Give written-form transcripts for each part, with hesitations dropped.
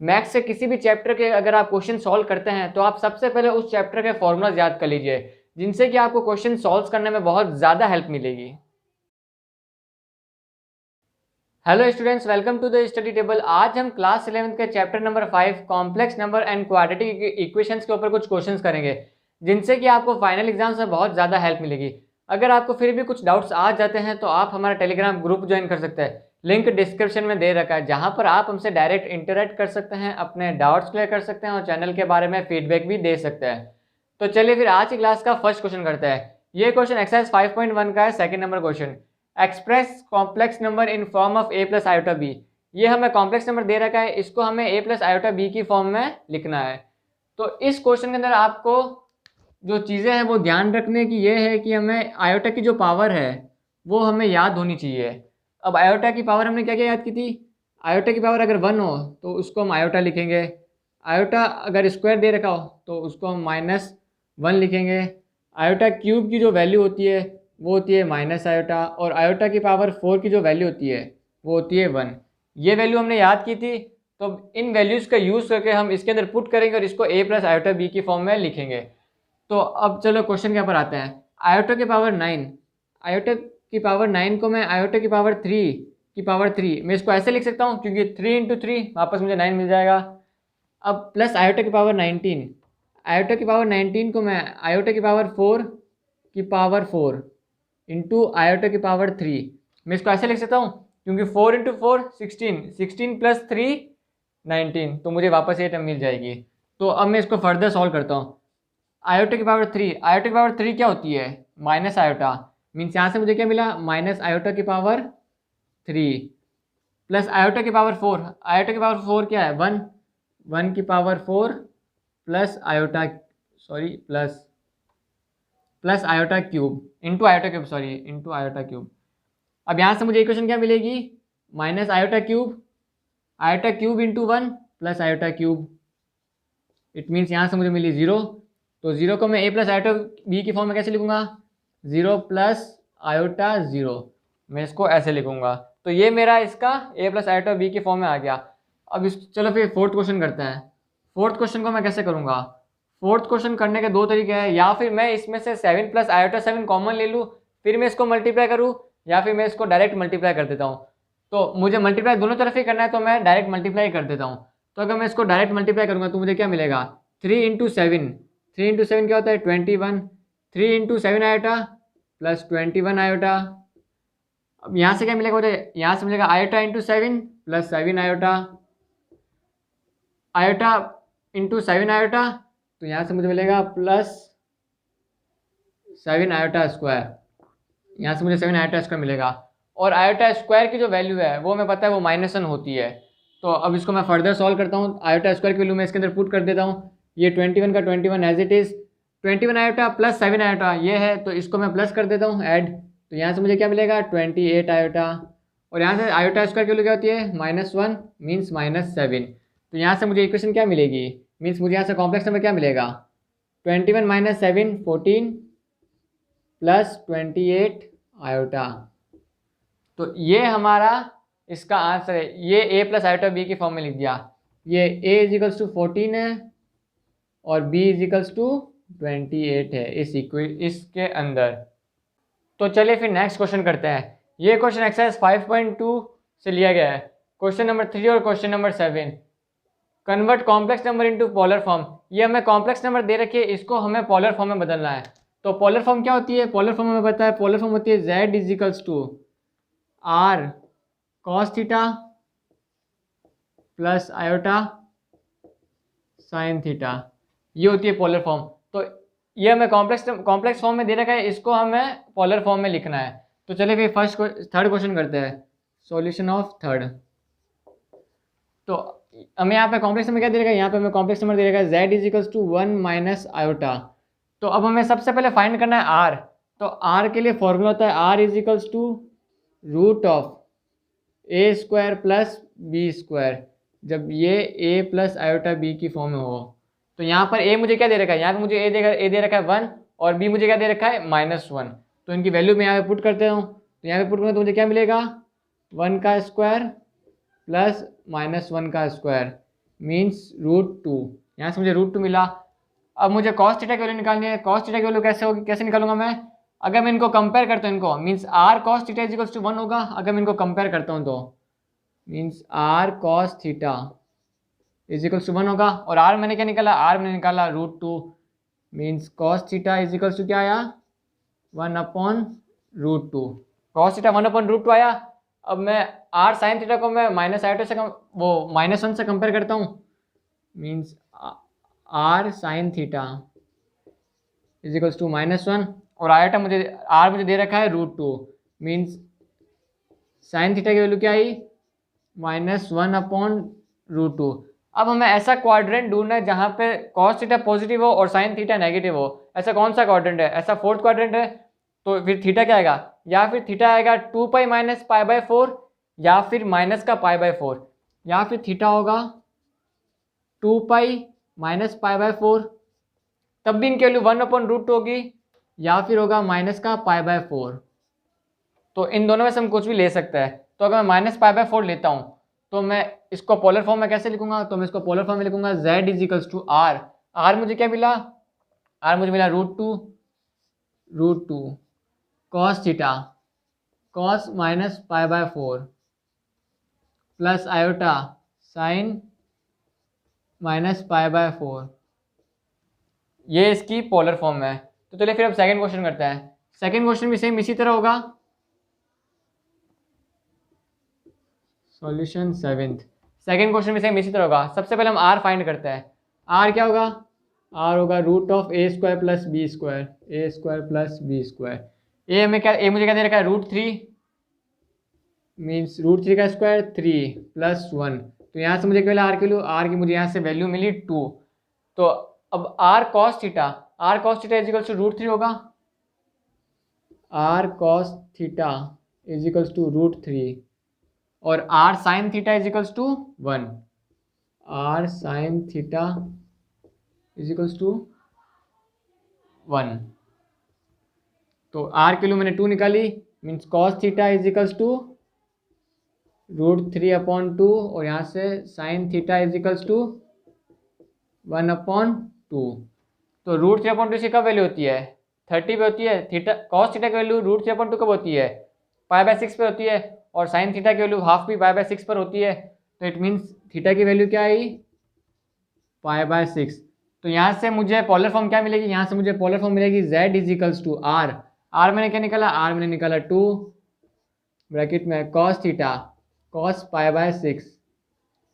Maths से किसी भी चैप्टर के अगर आप क्वेश्चन सॉल्व करते हैं तो आप सबसे पहले उस चैप्टर के फॉर्मूलाज याद कर लीजिए, जिनसे कि आपको क्वेश्चन सॉल्व करने में बहुत ज़्यादा हेल्प मिलेगी। Hello students, welcome to the study table. आज हम क्लास 11 के chapter number 5 complex number and quadratic equations के ऊपर कुछ क्वेश्चंस करेंगे, जिनसे कि आपको फाइनल एग्जाम्स में बहुत ज़्यादा हेल्प मिलेगी। अगर आपको फिर भी कुछ डाउट्स आ जाते हैं तो आप हमारा टेलीग्राम ग्रुप ज्वाइन कर सकते हैं, लिंक डिस्क्रिप्शन में दे रखा है, जहाँ पर आप हमसे डायरेक्ट इंटरेक्ट कर सकते हैं, अपने डाउट्स क्लियर कर सकते हैं और चैनल के बारे में फीडबैक भी दे सकते हैं। तो चलिए फिर आज की क्लास का फर्स्ट क्वेश्चन करते हैं। ये क्वेश्चन एक्सरसाइज 5.1 का है, second number question. Express complex number in form of a plus iota B. ये हमें कॉम्प्लेक्स नंबर दे रखा है, इसको हमें a प्लस आयोटा बी की फॉर्म में लिखना है। तो इस क्वेश्चन के अंदर आपको जो चीज़ें हैं वो ध्यान रखने की ये है कि हमें आयोटा की जो पावर है वो हमें याद होनी चाहिए। अब आयोटा की पावर हमने क्या क्या याद की थी? आयोटा की पावर अगर 1 हो तो उसको हम आयोटा लिखेंगे, आयोटा अगर स्क्वायर दे रखा हो तो उसको हम -1 लिखेंगे, आयोटा क्यूब की जो वैल्यू होती है वो होती है माइनस आयोटा, और आयोटा की पावर 4 की जो वैल्यू होती है वो होती है 1। ये वैल्यू हमने याद की थी, तो इन वैल्यूज़ का यूज़ करके हम इसके अंदर पुट करेंगे और इसको a प्लस आयोटा बी की फॉर्म में लिखेंगे। तो अब चलो क्वेश्चन के ऊपर आते हैं। आयोटा की पावर 9, आयोटा की पावर 9 को मैं आयोटा की पावर 3 की पावर 3 मैं इसको ऐसे लिख सकता हूँ, क्योंकि 3 इंटू 3 वापस मुझे 9 मिल जाएगा। अब प्लस आयोटा की पावर 19, आयोटा की पावर 19 को मैं आयोटा की पावर 4 की पावर 4 इंटू आयोटा की पावर 3 मैं इसको ऐसे लिख सकता हूँ, क्योंकि 4 इंटू 4 16, 16 प्लस 3 19, तो मुझे वापस ये टर्म मिल जाएगी। तो अब मैं इसको फर्दर सॉल्व करता हूँ। आयोटा की पावर 3, आयोटा की पावर 3 क्या होती है? माइनस आयोटा, मीन्स यहाँ से मुझे क्या मिला? माइनस आयोटा की पावर 3 प्लस आयोटा की पावर 4, आयोटा की पावर 4 क्या है? 1, 1 की power 4 plus iota plus iota cube into iota cube, into iota cube. अब यहाँ से मुझे इक्वेशन क्या मिलेगी? Minus iota cube into 1 plus iota cube. It means यहाँ से मुझे मिली 0, तो 0 को मैं a प्लस आयोटा बी की फॉर्म में कैसे लिखूंगा? 0 प्लस आयोटा 0, मैं इसको ऐसे लिखूंगा। तो ये मेरा इसका a प्लस आयोटा बी की फॉर्म में आ गया। अब चलो फिर फोर्थ क्वेश्चन करते हैं। फोर्थ क्वेश्चन को मैं कैसे करूँगा? फोर्थ क्वेश्चन करने के दो तरीके हैं, या फिर मैं इसमें से 7 प्लस आयोटा 7 कॉमन ले लूँ, फिर मैं इसको मल्टीप्लाई करूँ, या फिर मैं इसको डायरेक्ट मल्टीप्लाई कर देता हूँ। तो मुझे मल्टीप्लाई दोनों तरफ ही करना है, तो मैं डायरेक्ट मल्टीप्लाई कर देता हूँ। तो अगर मैं इसको डायरेक्ट मल्टीप्लाई करूँगा तो मुझे क्या मिलेगा? 3 इंटू 7, 3 इंटू 7 क्या होता है? 21, 3 इंटू 7 आयोटा प्लस 21 आयोटा। अब यहाँ से क्या मिलेगा मुझे? यहाँ से मिलेगा iota into 7 plus 7 iota, iota into 7 iota, तो यहाँ से मुझे मिलेगा प्लस 7 आयोटा स्क्वायर, यहाँ से मुझे 7 आयोटा स्क्वायर मिलेगा। और आयोटा स्क्वायर की जो वैल्यू है वो मैं पता है वो -1 होती है। तो अब इसको मैं फर्दर सॉल्व करता हूँ। आयोटा स्क्वायर की वैल्यू मैं इसके अंदर पुट कर देता हूँ। ये 21 का 21 as it is, 21 iota plus 7 iota ये है, तो इसको मैं प्लस कर देता हूँ ऐड। तो यहाँ से मुझे क्या मिलेगा? 28 आयोटा, और यहाँ से आयोटा स्क्वायर की वैल्यू क्या होती है? -1 मीन्स -7। तो यहाँ से मुझे इक्वेशन क्या मिलेगी? मीन्स मुझे यहाँ से कॉम्प्लेक्स नंबर क्या मिलेगा? 21 - 7 14 प्लस 28 आयोटा। तो ये हमारा इसका आंसर है। ये a प्लस आयोटा बी की फॉर्म में लिख दिया। ये a इजिकल्स टू 14 है और b इजिकल्स टू 28 है इसके अंदर। तो चलिए फिर नेक्स्ट क्वेश्चन करते हैं। ये क्वेश्चन एक्सरसाइज 5.2 से लिया गया है। क्वेश्चन नंबर 3 और question number 7, convert complex number into polar form. ये हमें कॉम्प्लेक्स नंबर दे रखी है, इसको हमें पोलर फॉर्म में बदलना है। तो पोलर फॉर्म क्या होती है? पोलर फॉर्म हमें पता है, पोलर फॉर्म होती है z equals to r cos theta plus iota sine theta, ये होती है पोलर फॉर्म। तो ये हमें कॉम्प्लेक्स फॉर्म में दे रखा है, इसको हमें पोलर फॉर्म में लिखना है। तो चलिए फिर थर्ड क्वेश्चन करते हैं, सॉल्यूशन ऑफ थर्ड। तो हमें यहाँ पे कॉम्प्लेक्स नंबर क्या दे रखा है? यहाँ पे हमें कॉम्प्लेक्स नंबर दे रखा है z equals to 1 minus iota. तो अब हमें सबसे पहले फाइंड करना है r। तो r के लिए फॉर्मूला होता है r equals to root of a square plus B square, जब ये a प्लस आयोटा b की फॉर्म में हो। तो यहाँ पर a मुझे क्या दे रखा है? यहाँ पे मुझे a दे रखा है 1, और b मुझे क्या दे रखा है? -1। तो इनकी वैल्यू मैं यहाँ पे पुट करते हूँ। तो यहाँ पे पुट करूँगा तो मुझे क्या मिलेगा? 1 का स्क्वायर प्लस -1 का स्क्वायर। मीन्स √2। यहाँ से मुझे √2 मिला। अब मुझे cos थीटा की वैल्यू निकालनी है। cos थीटा की वैल्यू कैसे होगी, कैसे निकालूंगा मैं? अगर मैं इनको कंपेयर करता हूँ, इनको means r cos theta is equals to 1 होगा। अगर मैं इनको कंपेयर करता हूँ तो means r cos theta is equals to 1 होगा। और r मैंने क्या निकाला? r मैंने निकाला √2 means cos theta is equals to क्या आया? 1/√2। cos थीटा 1/√2 आया। अब मैं r sin थीटा को मैं माइनस आयोटा से -1 से कंपेयर करता हूँ, means r sin theta is equals to -1। और आयोटा मुझे r मुझे दे रखा है √2 मीन्स sin थीटा की वैल्यू क्या आई? -1/√2। अब हमें ऐसा क्वाड्रेंट ढूंढना है जहाँ पे cos थीटा पॉजिटिव हो और sin थीटा नेगेटिव हो। ऐसा कौन सा क्वाड्रेंट है? ऐसा फोर्थ क्वाड्रेंट है। तो फिर थीटा क्या आएगा? या फिर थीटा आएगा 2π - π/4 या फिर माइनस का π/4, या फिर थीटा होगा 2π - π/4, तब भी इनकी वैल्यू 1/√2 होगी, या फिर होगा माइनस का π/4। तो इन दोनों में से हम कुछ भी ले सकते हैं। तो अगर मैं -π/4 लेता हूँ तो मैं इसको पोलर फॉर्म में कैसे लिखूंगा? तो मैं इसको पोलर फॉर्म में लिखूंगा z is equals to r। r मुझे क्या मिला? r मुझे मिला √2 cos theta cos -π/4 plus iota sin -π/4। ये इसकी पोलर फॉर्म है। तो चलिए फिर अब सेकंड क्वेश्चन करते हैं। सेकंड क्वेश्चन भी सेम इसी तरह होगा। Solution 7th। सेकंड क्वेश्चन भी सेम इसी तरह होगा। सबसे पहले हम r फाइंड करते हैं। r क्या होगा? r होगा √a² + b²। a में क्या, a मुझे क्या दे रखा है? √3 मीन्स √3 का स्क्वायर 3 + 1। तो यहाँ से मुझे क्या मिला? r की वैल्यू, r की मुझे यहाँ से वैल्यू मिली 2। तो अब r cos theta is equals to √3 होगा। r cos theta is equals to √3 और r sin theta is equals to 1। r sin theta is equals to 1। तो r की वैल्यू मैंने 2 निकाली means cos theta is equals to √3/2 और यहाँ से sin theta is equals to 1/2। तो √3/2 इसकी कब वैल्यू होती है? 30 पे होती है। थीटा cos थीटा की वैल्यू √3/2 कब होती है? π/6 पे होती है। और sin थीटा की वैल्यू हाफ भी π/6 पर होती है। तो इट मीन्स थीटा की वैल्यू क्या आई? π/6। तो यहाँ से मुझे पोलर फॉर्म क्या मिलेगी? यहाँ से मुझे पोलर फॉर्म मिलेगी z is equals to r। r मैंने क्या निकाला? r मैंने निकाला 2 ब्रैकेट में cos theta cos π/6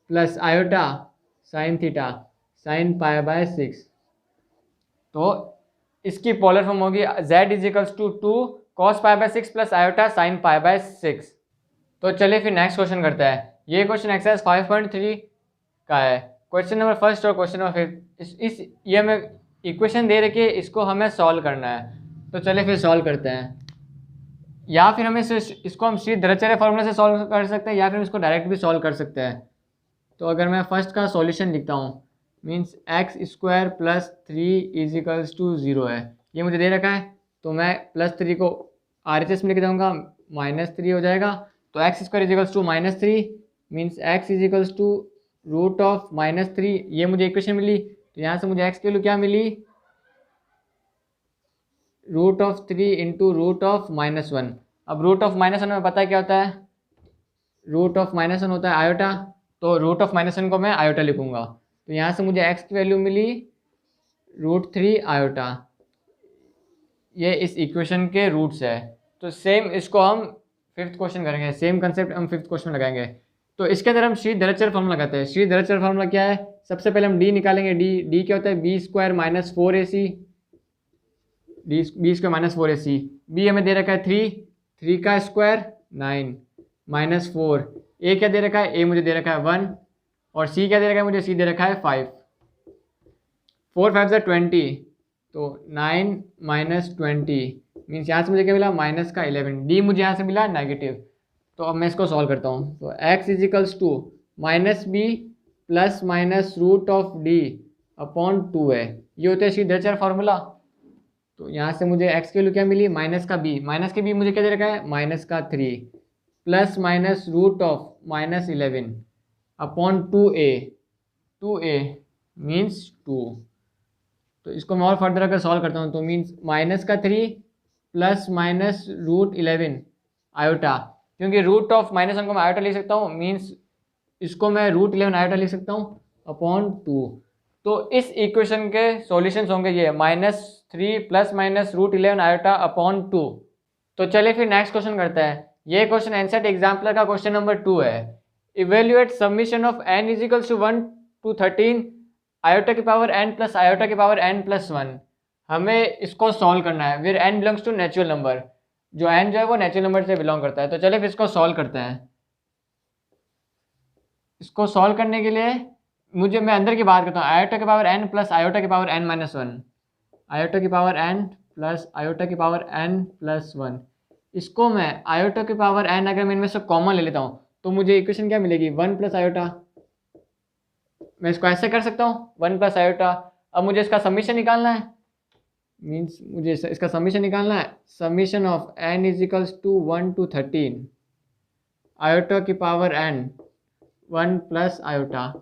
plus iota sin theta sin π/6। तो इसकी पोलर फॉर्म होगी z is equals to 2 cos π/6 plus iota sin π/6। तो चलिए फिर नेक्स्ट क्वेश्चन करते हैं। ये क्वेश्चन एक्सरसाइज 5.3 का है। क्वेश्चन नंबर फर्स्ट और क्वेश्चन नंबर फिफ्थ ये हमें इक्वेशन दे रखी है, इसको हमें सॉल्व करना है। तो चलिए फिर सॉल्व करते हैं। या फिर हमें इसको हम श्रीधराचार्य फॉर्मूला से सॉल्व कर सकते हैं, या फिर हम इसको डायरेक्ट भी सॉल्व कर सकते हैं। तो अगर मैं फर्स्ट का सॉल्यूशन लिखता हूँ means x² + 3 is equals to 0 है, ये मुझे दे रखा है। तो मैं +3 को RHS में लिख जाऊँगा, -3 हो जाएगा। तो x² is equals to -3 means x is equals to √−3। ये मुझे इक्वेशन मिली। तो यहाँ से मुझे x की वैल्यू क्या मिली? √3 इंटू √−1। अब √−1 में पता है क्या होता है? √−1 होता है आयोटा। तो √−1 को मैं आयोटा लिखूंगा। तो यहाँ से मुझे x की वैल्यू मिली √3 आयोटा। ये इस इक्वेशन के रूट्स है। तो सेम इसको हम फिफ्थ क्वेश्चन करेंगे, सेम कंसेप्ट हम फिफ्थ क्वेश्चन में लगाएंगे। तो इसके अंदर हम श्रीधराचार्य फॉर्मूला लगाते हैं। श्रीधराचार्य फॉर्मूला क्या है? सबसे पहले हम d निकालेंगे। d क्या होता है? b² - 4ac। b² - 4ac। b हमें दे रखा है 3 का स्क्वायर 9 -4। a क्या दे रखा है? a मुझे दे रखा है 1 और c क्या दे रखा है? मुझे c दे रखा है 5। 4 5 = 20। तो 9 - 20 मीन्स यहाँ से मुझे क्या मिला? -11। d मुझे यहाँ से मिला नेगेटिव। तो अब मैं इसको सॉल्व करता हूँ। तो x is equals to -b plus -√d/2 है। ये होता है श्रीधराचार्य फार्मूला। तो यहाँ से मुझे x की वैल्यू क्या मिली? -b मुझे क्या दे रखा है? -3 प्लस -√-11/2a। 2a means 2। तो इसको मैं और फर्दर अगर सॉल्व करता हूँ तो मीन्स -3 प्लस माइनस √11 आयोटा, क्योंकि रूट ऑफ -1 को मैं आयोटा लिख सकता हूँ, मीन्स इसको मैं √11 आयोटा लिख सकता हूँ अपॉन 2। तो इस इक्वेशन के सॉल्यूशंस होंगे ये -3 प्लस माइनस √11 आयोटा अपॉन 2। तो चलिए फिर नेक्स्ट क्वेश्चन करते हैं। ये क्वेश्चन एनसेट एग्जाम्पलर का क्वेश्चन नंबर 2 है। Evaluate summation of n is to 1 to 13 iota की पावर n प्लस आयोटा की पावर n प्लस 1। हमें इसको सॉल्व करना है where n belongs to natural number, जो n जो है वो नेचुरल नंबर से बिलोंग करता है। तो चलिए फिर इसको सॉल्व करते हैं। इसको सॉल्व करने के लिए मैं अंदर की बात करता हूँ। आयोटा की पावर n प्लस आयोटा की पावर n माइनस 1, आयोटा की पावर n प्लस आयोटा की पावर n प्लस 1। इसको मैं आयोटा की पावर n अगर मैं इनमें से कॉमन ले लेता हूँ तो मुझे इक्वेशन क्या मिलेगी, 1 प्लस आयोटा। मैं इसको ऐसे कर सकता हूँ 1 प्लस आयोटा। अब मुझे इसका समीशन निकालना है, मीन्स मुझे इसका समीशन निकालना है। Summation of n is equals to 1 to 13 iota की पावर n 1 प्लस आयोटा।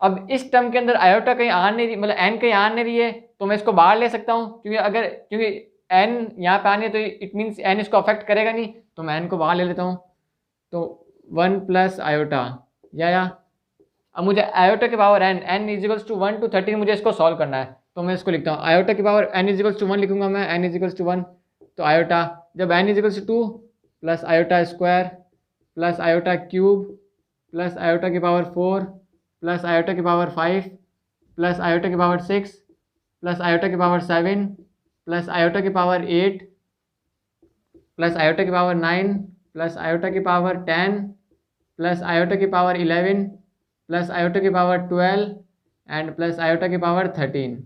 अब इस टर्म के अंदर आयोटा कहीं आ नहीं रही, मतलब n कहीं आ नहीं रही है, तो मैं इसको बाहर ले सकता हूँ, क्योंकि n यहाँ पे आनी है तो इट मीन्स n इसको अफेक्ट करेगा नहीं, तो मैं n को बाहर ले लेता हूँ। तो 1 प्लस आयोटा या अब मुझे आयोटा की power n equals to 1 to 13 मुझे इसको सॉल्व करना है। तो मैं इसको लिखता हूँ आयोटा की पावर n इजिकल्स टू 1 लिखूंगा मैं, n इजिकल्स टू 1। तो आयोटा जब n equals to 2 plus iota square plus iota cube plus iota की पावर 4 प्लस आयोटा की पावर 5 प्लस आयोटा की पावर 6 प्लस आयोटा की पावर 7 प्लस आयोटा की power 8 plus iota की पावर 9 प्लस आयोटा की power 10 plus iota की power 11 plus iota की power 12 and plus iota की पावर 13।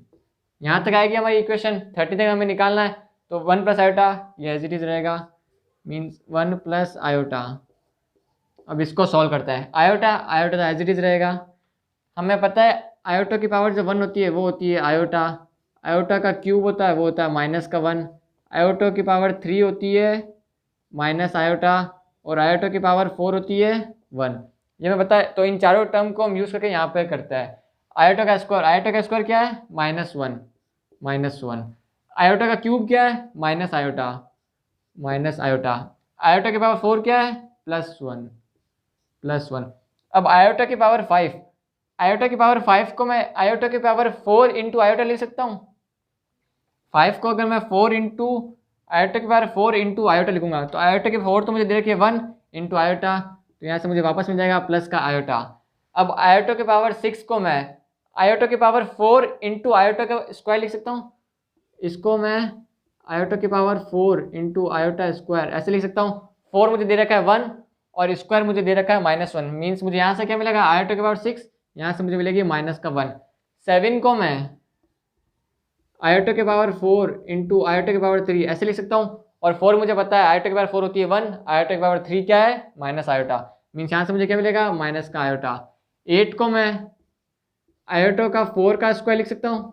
यहाँ तक आएगी हमारी इक्वेशन। 30 तक हमें निकालना है। तो 1 प्लस आयोटा ये एज इट इज़ रहेगा, मीन्स 1 प्लस आयोटा। अब इसको सॉल्व करता है। आयोटा तो एज इट इज़ रहेगा। हमें पता है आयोटा की पावर जो 1 होती है वो होती है आयोटा, आयोटा का क्यूब होता है वो होता है -1, आयोटा की पावर 3 होती है माइनस आयोटा, और आयोटा की पावर 4 होती है 1। ये मैं बताया। तो इन चारों टर्म को हम यूज़ करके यहाँ पे करते हैं। आयोटा का स्क्वायर क्या है, -1। आयोटा का क्यूब क्या है, माइनस आयोटा। आयोटा की पावर 4 क्या है, +1। अब आयोटा की पावर 5 को मैं आयोटा की पावर 4 इंटू आयोटा ले सकता हूँ। 5 को अगर मैं 4 इंटू आयोटा की पावर 4 इंटू आयोटा लिखूंगा तो आयोटा की 4 तो मुझे दे रखी है 1 इंटू आयोटा, तो यहाँ से मुझे वापस मिल जाएगा प्लस का आयोटा। अब आयोटा की पावर 6 को मैं आयोटा की पावर 4 इंटू आयोटा का स्क्वायर लिख सकता हूँ। इसको मैं आयोटा की पावर 4 इंटू आयोटा स्क्वायर ऐसे लिख सकता हूँ। 4 मुझे दे रखा है 1 और स्क्वायर मुझे दे रखा है -1, मीन्स मुझे यहाँ से क्या मिलेगा, आयोटा की पावर 6, यहाँ से मुझे मिलेगी -1। 7 को मैं आयोटा की पावर 4 इंटू आयोटा की पावर 3 ऐसे लिख सकता हूँ। और 4 मुझे पता है आयोटा की पावर 4 होती है 1, आयोटा की पावर 3 क्या है, माइनस आयोटा, मीन्स यहाँ से मुझे क्या मिलेगा, माइनस का आयोटा। 8 को मैं आयोटा का 4 का स्क्वायर लिख सकता हूँ,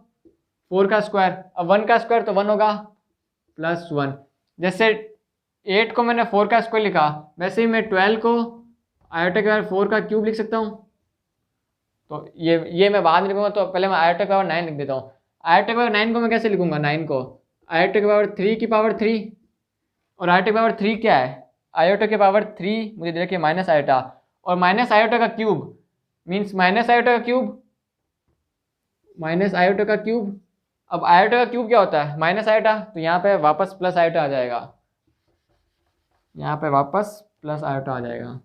4 का स्क्वायर। अब 1 का स्क्वायर तो 1 होगा, +1। जैसे 8 को मैंने 4 का स्क्वायर लिखा, वैसे ही मैं 12 को आयोटा के पावर 4 का क्यूब लिख सकता हूँ। तो ये मैं बाद में लिखूंगा, तो पहले मैं आयोटा के पावर 9 लिख देता हूँ। आयोटा के पावर 9 को मैं कैसे लिखूंगा, 9 को आयोटा के पावर 3 की पावर 3, और आयोटा की पावर 3 क्या है, आयोटा के पावर 3 मुझे दे रखिए माइनस आयोटा, और माइनस आयोटा का क्यूब मीन्स माइनस आयोटा का क्यूब। अब आयोटा का क्यूब क्या होता है, माइनस आयोटा, तो यहाँ पे वापस प्लस आयोटा आ जाएगा, यहाँ पे वापस प्लस आयोटा आ जाएगा।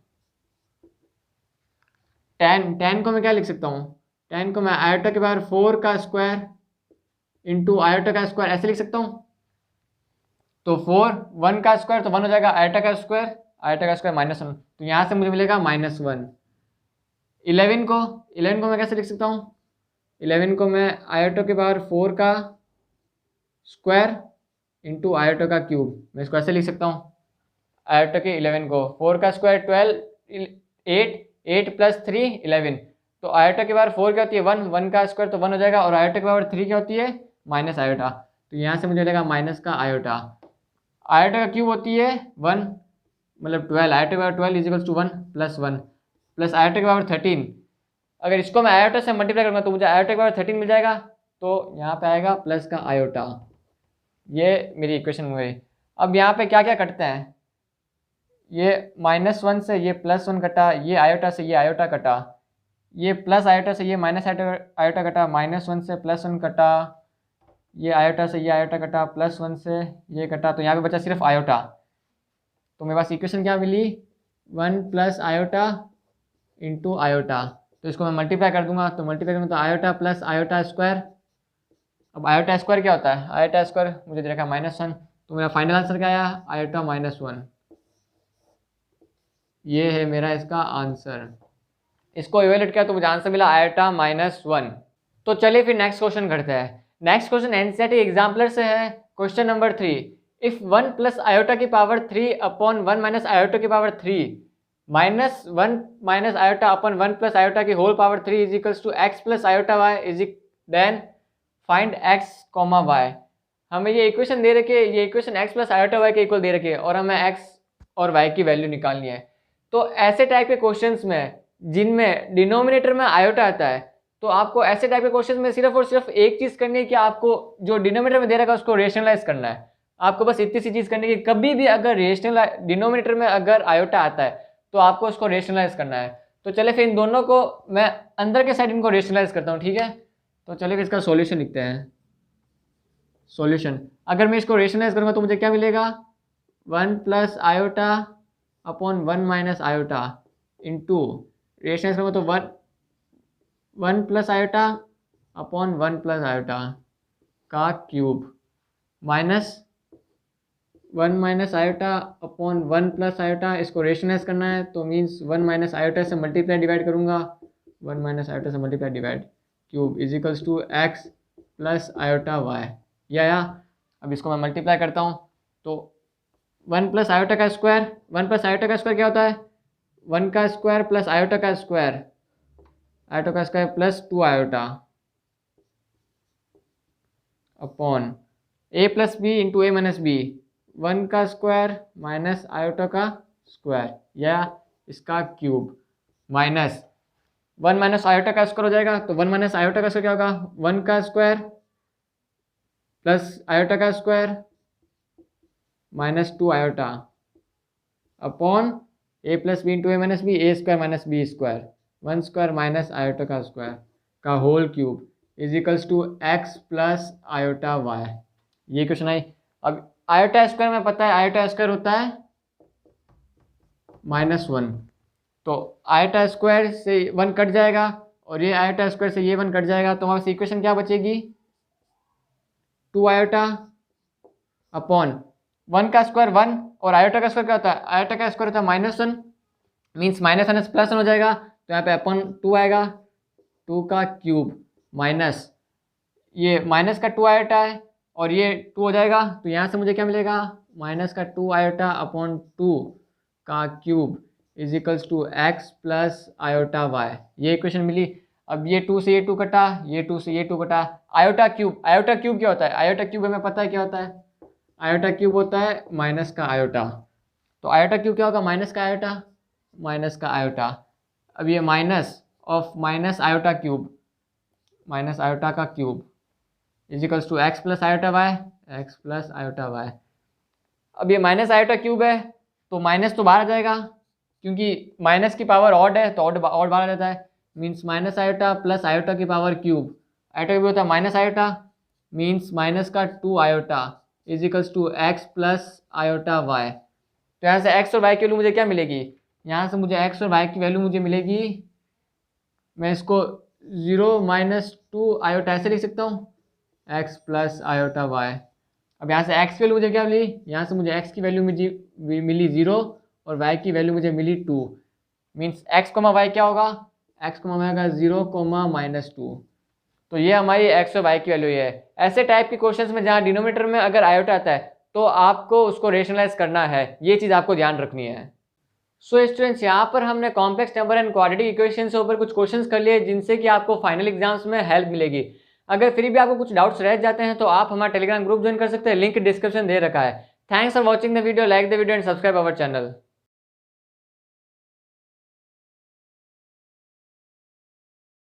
10 को मैं क्या लिख सकता हूँ, 10 को मैं आयोटा के पावर 4 का स्क्वायर इंटू आयोटा का स्क्वायर ऐसे लिख सकता हूँ। तो 1 का स्क्वायर तो 1 हो जाएगा, आयोटा का स्क्वायर -1, तो यहाँ से मुझे मिलेगा -1। 11 को मैं कैसे लिख सकता हूँ, 11 को मैं आयोटा के पावर 4 का स्क्वायर इंटू आयोटा का क्यूब, मैं इसको ऐसे लिख सकता हूँ। आयोटा के 11 को 4 का स्क्वायर 12, 8 + 3 11, तो आयोटा की पावर 4 क्या होती है 1 का स्क्वायर तो 1 हो जाएगा, और आयोटा की पावर 3 क्या होती है माइनस आयोटा, तो यहाँ से मुझे मिलेगा माइनस का आयोटा। आयोटा का क्यूब होती है 1, मतलब 12, आयोटा की पावर 12 = 1 +1 प्लस आयोटा की पावर 13, अगर इसको मैं आयोटा से मल्टीप्लाई करूँगा तो मुझे आयोटा के पावर 13 मिल जाएगा, तो यहाँ पे आएगा प्लस का आयोटा। ये मेरी इक्वेशन हो गई। अब यहाँ पे क्या क्या कटते हैं, ये -1 से ये +1 कटा, ये आयोटा से ये आयोटा कटा, ये प्लस आयोटा से ये माइनस आयोटा कटा, -1 से +1 कटा, ये आयोटा से ये आयोटा कटा, +1 से ये कटा, तो यहाँ पे बचा सिर्फ आयोटा। तो मेरे पास इक्वेशन क्या मिली, 1 + आयोटा इंटू आयोटा। तो इसको मैं मल्टीप्लाई कर दूंगा, तो मल्टीप्लाई करूँगा तो आयोटा प्लस आयोटा स्क्वायर। अब आयोटा स्क्वायर क्या होता है, आयोटा स्क्वायर मुझे दे रखा है -1, तो मेरा फाइनल आंसर क्या आया, आयोटा -1। ये है मेरा इसका आंसर। इसको इवेल्यूएट किया तो मुझे आंसर मिला आयोटा -1। तो चलिए फिर नेक्स्ट क्वेश्चन करते हैं। नेक्स्ट क्वेश्चन एनसीईआरटी एग्जाम्पलर से है, क्वेश्चन नंबर 3। इफ 1 + आयोटा की पावर 3 अपॉन 1 - आयोटा की पावर 3 -1 - आयोटा अपॉन 1 + आयोटा की whole power 3 is equals to x + iota y is then find x, y। हमें ये इक्वेशन दे रखी है, ये इक्वेशन x + आयोटा y के इक्वल दे रखी है और हमें x और y की वैल्यू निकालनी है। तो ऐसे टाइप के क्वेश्चंस में जिनमें डिनोमिनेटर में आयोटा आता है, तो आपको ऐसे टाइप के क्वेश्चन में सिर्फ और सिर्फ एक चीज़ करनी है कि आपको जो डिनोमिनेटर में दे रखा है उसको रेशनलाइज करना है। आपको बस इतनी सी चीज़ करनी है कि कभी भी अगर डिनोमिनेटर में अगर आयोटा आता है तो आपको उसको रेशनलाइज करना है। तो चले फिर इन दोनों को मैं अंदर के साइड इनको रेशनलाइज करता हूँ, ठीक है। तो चलिए फिर इसका सॉल्यूशन लिखते हैं। सॉल्यूशन, अगर मैं इसको रेशनलाइज करूँगा तो मुझे क्या मिलेगा, 1 + iota upon 1 - iota into rationalize करूँगा तो 1 + आयोटा अपॉन 1 + आयोटा का cube minus 1 - iota upon 1 + iota. इसको रेशनलाइज करना है तो मीन्स 1 - आयोटा से मल्टीप्लाई डिवाइड करूँगा, 1 - आयोटा से multiply divide cube is equals to x + iota y। या अब इसको मैं मल्टीप्लाई करता हूँ तो 1 + आयोटा का स्क्वायर, 1 + आयोटा का स्क्वायर क्या होता है, 1 का स्क्वायर प्लस आयोटा का स्क्वायर, आयोटा का square plus 2 iota upon a + b into a - b, 1 का स्क्वायर माइनस आयोटा का स्क्वायर या इसका क्यूब माइनस 1 - आयोटा का स्क्वायर हो जाएगा। तो 1 - आयोटा का स्क्वायर क्या होगा, 1 का स्क्वायर प्लस आयोटा का square minus 2 iota upon a + b into a - b, a square minus b square, 1 square minus iota का स्क्वायर का whole cube is equals to x + iota y। ये question आई। अब iota square में पता है iota square होता है -1, तो आयोटा स्क्वायर से 1 कट जाएगा और ये आयोटा स्क्वायर से ये 1 कट जाएगा, तो हमारे पास इक्वेशन क्या बचेगी, 2 आयोटा अपॉन 1 का स्क्वायर 1 और आयोटा का स्क्वायर क्या होता है, आयोटा का स्क्वायर होता है -1 मीन्स -1 से +1 हो जाएगा, तो यहाँ पे अपॉन 2 आएगा, 2 का क्यूब माइनस ये माइनस का 2 आयोटा है और ये 2 हो जाएगा, तो यहाँ से मुझे क्या मिलेगा, माइनस का 2 आयोटा अपॉन 2 का cube is equals to x + iota y। ये इक्वेशन मिली। अब ये 2 से ये 2 कटा, ये 2 से ये 2 कटा, आयोटा क्यूब क्या होता है, आयोटा क्यूब हमें पता है क्या होता है, आयोटा क्यूब होता है माइनस का आयोटा। तो आयोटा क्यूब क्या होगा, माइनस का आयोटा, माइनस का आयोटा। अब ये minus of minus iota cube, minus iota का cube is equals to x + iota y, x + iota y। अब ये माइनस आयोटा क्यूब है तो माइनस तो बाहर आ जाएगा, क्योंकि माइनस की पावर ऑड है तो ऑड बाहर आ जाता है, means minus iota plus iota की पावर क्यूब, आयोटा क्यूब होता है माइनस आयोटा मीन्स माइनस का 2 iota is equals to x + iota y। तो यहाँ से x और y की वैल्यू मुझे क्या मिलेगी, यहाँ से मुझे x और y की वैल्यू मुझे मिलेगी, मैं इसको 0 - 2 आयोटा ऐसे लिख सकता हूँ, x + आयोटा y। अब यहाँ से x की वैल्यू मुझे क्या मिली, यहाँ से मुझे x की वैल्यू मिली 0 और y की वैल्यू मुझे मिली 2, मीन्स x, y क्या होगा, x, y होगा 0, -2। तो ये हमारी x और y की वैल्यू है। ऐसे टाइप के क्वेश्चंस में जहाँ डिनोमिनेटर में अगर आयोटा आता है तो आपको उसको रेशनलाइज करना है, ये चीज़ आपको ध्यान रखनी है। सो स्टूडेंट्स, यहाँ पर हमने complex number and quadratic equation से ऊपर कुछ क्वेश्चंस कर लिए जिनसे कि आपको फाइनल एग्जाम्स में हेल्प मिलेगी। अगर फिर भी आपको कुछ डाउट्स रह जाते हैं तो आप हमारा टेलीग्राम ग्रुप ज्वाइन कर सकते हैं, लिंक डिस्क्रिप्शन दे रखा है। Thanks for watching the video, like the video and subscribe our channel.